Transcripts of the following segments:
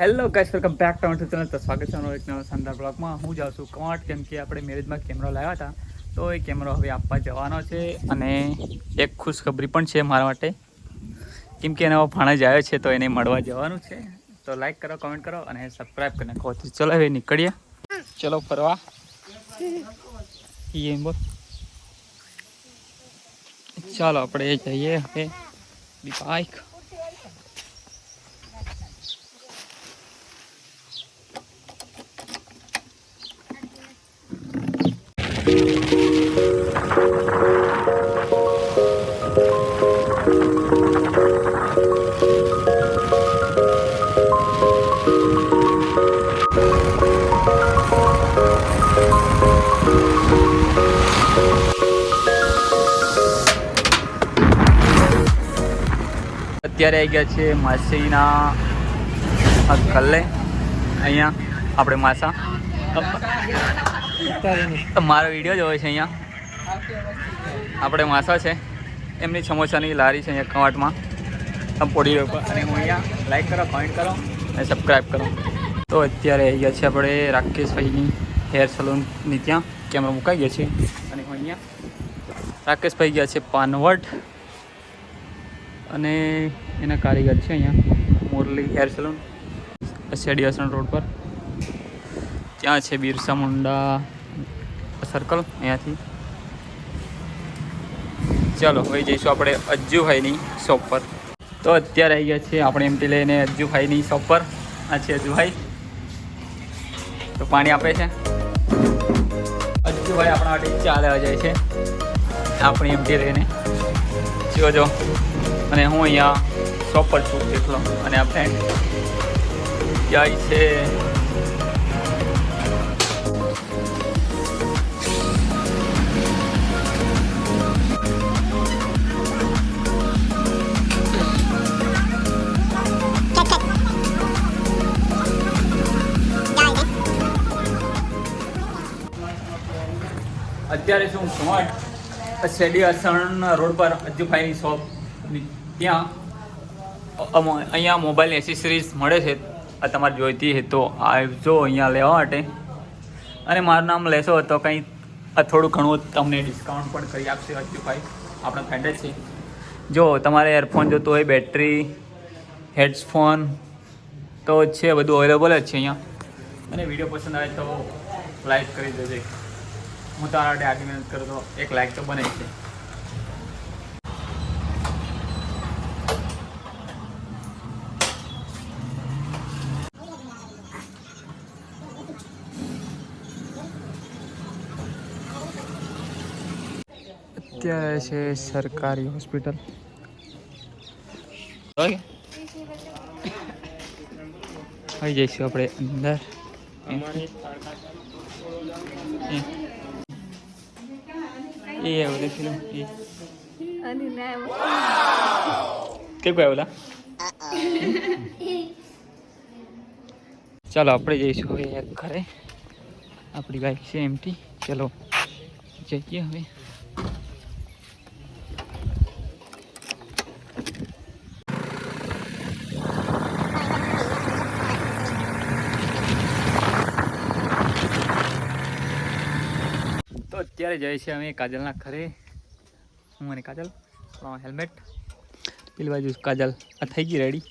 Hello guys, welcome back to my channel. તો સ્વાગત છે અમારો એક નવા શાનદાર બ્લોગમાં. હું જાઉં છું કવાંટ, કેમ કે આપણે મેરેજમાં કેમેરો લાવ્યા હતા, તો એ કેમેરો હવે આપવા જવાનો છે. અને એક ખુશખબરી પણ છે મારા માટે, કેમ કે એનો ભાણેજ આવ્યો છે, તો એને મળવા જવાનું છે. તો લાઈક કરો, કમેન્ટ કરો અને સબસ્ક્રાઈબ કરી નાખો. ચલો હવે નીકળીએ, ચલો ફરવા. બોલ, ચાલો આપણે જઈએ હવે બાઈક. અત્યારે આવી ગયા છે માસીના કલ્લે. અહીંયા આપણે માસા મારો વિડીયો જોવે છે. અહીંયા આપણે માસા છે, એમની સમોસાની લારી છે અહીંયા કવાંટમાં પોડી ઉપર. અને હું અહીંયા લાઈક કરો, કમેન્ટ કરો અને સબસ્ક્રાઈબ કરો. તો અત્યારે આવી ગયા છે આપણે રાકેશભાઈની હેર સલૂનની ત્યાં. કેમેરો મુકાઈ ગયા છે અને હું અહીંયા રાકેશભાઈ ગયા છે પાનવટ, અને એના કારીગર છે અહીંયા મોરલી હેર સલૂન, શેડિયાસણ રોડ પર. ત્યાં છે બિરસા મુંડા સર્કલ, અહીંયાથી. ચાલો હવે જઈશું આપણે અજ્જુભાઈની શોપ પર. તો અત્યારે આવી ગયા છે આપણે એમટી લઈને અજ્જુભાઈની શોપ પર. આ છે અજ્જુભાઈ, તો પાણી આપે છે. અજ્જુભાઈ આપણા માટે ચા લેવા જાય છે આપણી એમટી લઈને. જો અને હું અહીંયા શોપ પર છું એકલો, અને આ ફ્રેન્ડ જાય છે. અત્યારે શું કવાંટ શેડિયાસણ રોડ પર અજ્જુભાઈની શોપ ત્યાં અહીંયા મોબાઈલ એસેસરીઝ મળે છે. આ તમારે જોઈતી હોય તો આવજો અહીંયા લેવા માટે. અને મારું નામ લેશો તો કંઈ થોડું ઘણું તમને ડિસ્કાઉન્ટ પણ કરી આપશે અજ્જુભાઈ, આપણા ફ્રેન્ડ જ છે. જો તમારે એરફોન જોતું હોય, બેટરી, હેડફોન તો છે, બધું અવેલેબલ જ છે અહીંયા. અને વિડીયો પસંદ આવે તો લાઈક કરી દેજે. હું તારા માટે આટલી મહેનત કરું તો એક લાઈક તો બને જ છે. અત્યારે છે સરકારી હોસ્પિટલ. આવી જઈશું આપણે અંદર. એ ઓલા ફિલ્મ કેવું કહેવાય ઓલા. ચાલો આપણે જઈશું હવે ઘરે. આપણી બાઈક છે એમટી. ચલો જઈએ હવે. તો અત્યારે જઈએ છીએ અમે કાજલના ઘરે. હું અને કાજલ, હેલ્મેટ. પેલી બાજુ કાજલ આ થઈ ગઈ રેડી.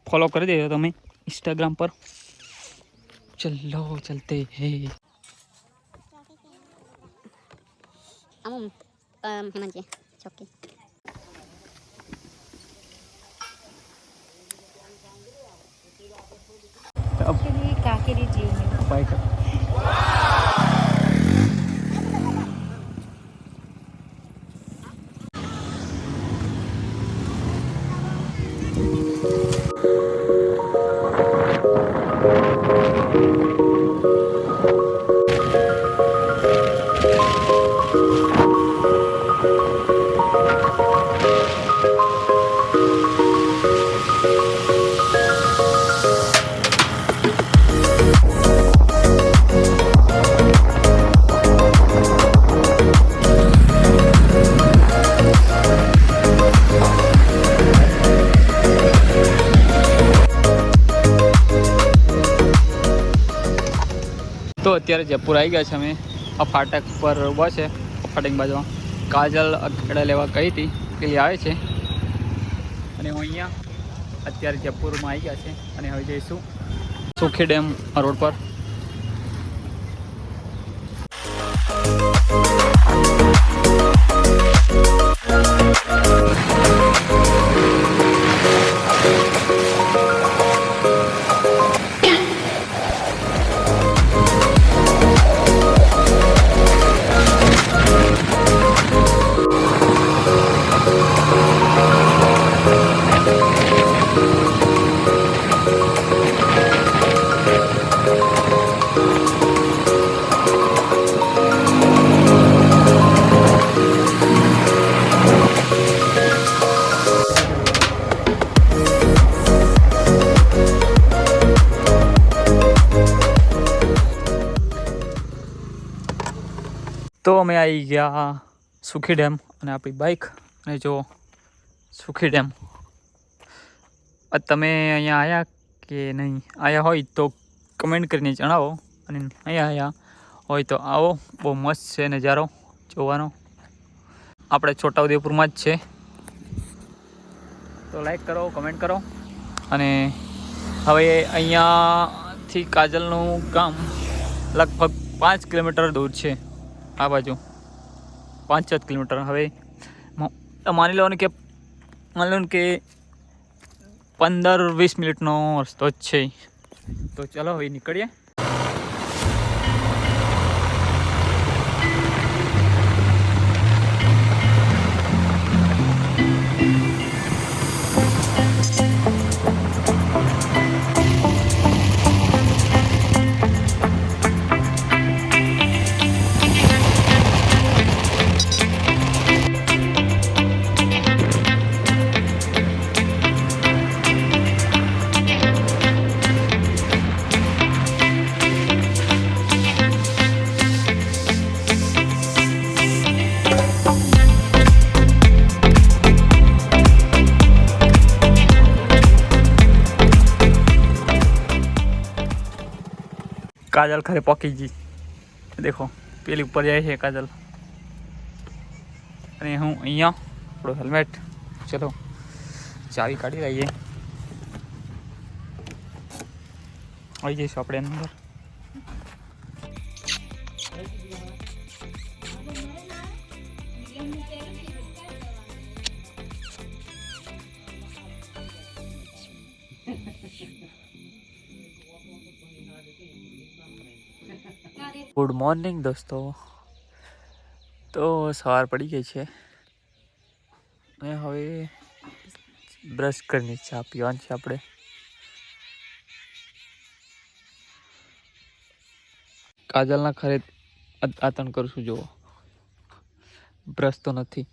ફોલો કરી દેજો તમે ઇન્સ્ટાગ્રામ પર. ચલો ચલતે હે. હેમંત છે ચોકી. કાકેરી જીવ બાઈક તો અત્યારે જયપુર આવી ગયા છે અમે. આ ફાટક પર ઊભા છે. ફાટક બાજુમાં કાજલ અખેડા લેવા કહી હતી પેલી આવે છે. અને હું અહીંયા અત્યારે જયપુરમાં આવી ગયા છે અને હવે જઈશું સુખી ડેમ રોડ પર. તો અમે આવી ગયા સુખી ડેમ અને આપણી બાઇક અને જો સુખી ડેમ. તમે અહીંયા આવ્યા કે નહીં આવ્યા હોય તો કમેન્ટ કરીને જણાવો અને અહીંયા આવ્યા હોય તો આવો. બહુ મસ્ત છે નજારો જોવાનો. આપણે છોટાઉદેપુરમાં જ છે. તો લાઈક કરો, કમેન્ટ કરો. અને હવે અહીંયાથી કાજલનું ગામ લગભગ 5 કિલોમીટર દૂર છે. આ બાજુ 5-7 કિલોમીટર. હવે માની લો ને કે 15-20 મિનિટનો રસ્તો જ છે. તો ચાલો હવે નીકળીએ. काजल खरे पकी जी देखो पेली ऊपर जाए है काजल. अरे हूँ अँ थोड़ा हेलमेट. चलो चावी काढ़ी रही है. आई जाइए अपने अंदर. ગુડ મોર્નિંગ દોસ્તો. તો સવાર પડી ગઈ છે અને હવે બ્રશ કરીને ચા પીવાની છે આપણે. કાજલના ખરે આતણ કરું છું. જુઓ બ્રશ તો નથી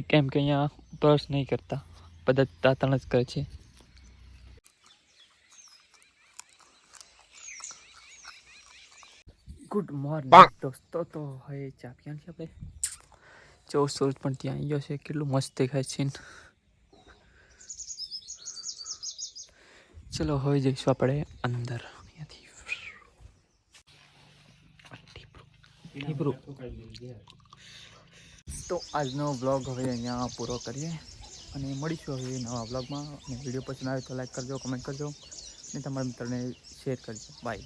કેમ કે અહીંયા બ્રશ નહીં કરતા, બધા દાંતણ જ કરે છે. ગુડ મોર્નિંગ દોસ્તો. તો હવે ચા પીવાની છે આપણે. જો સૂરજ પણ ત્યાં આવી ગયો છે. કેટલું મસ્ત દેખાય છે. ચલો હવે જઈશું આપણે અંદર. તો આજનો બ્લોગ હવે અહીંયા પૂરો કરીએ અને મળીશું હવે નવા બ્લોગમાં. અને વિડીયો પસંદ આવે તો લાઈક કરજો, કમેન્ટ કરજો અને તમારા મિત્રને શેર કરજો. બાય.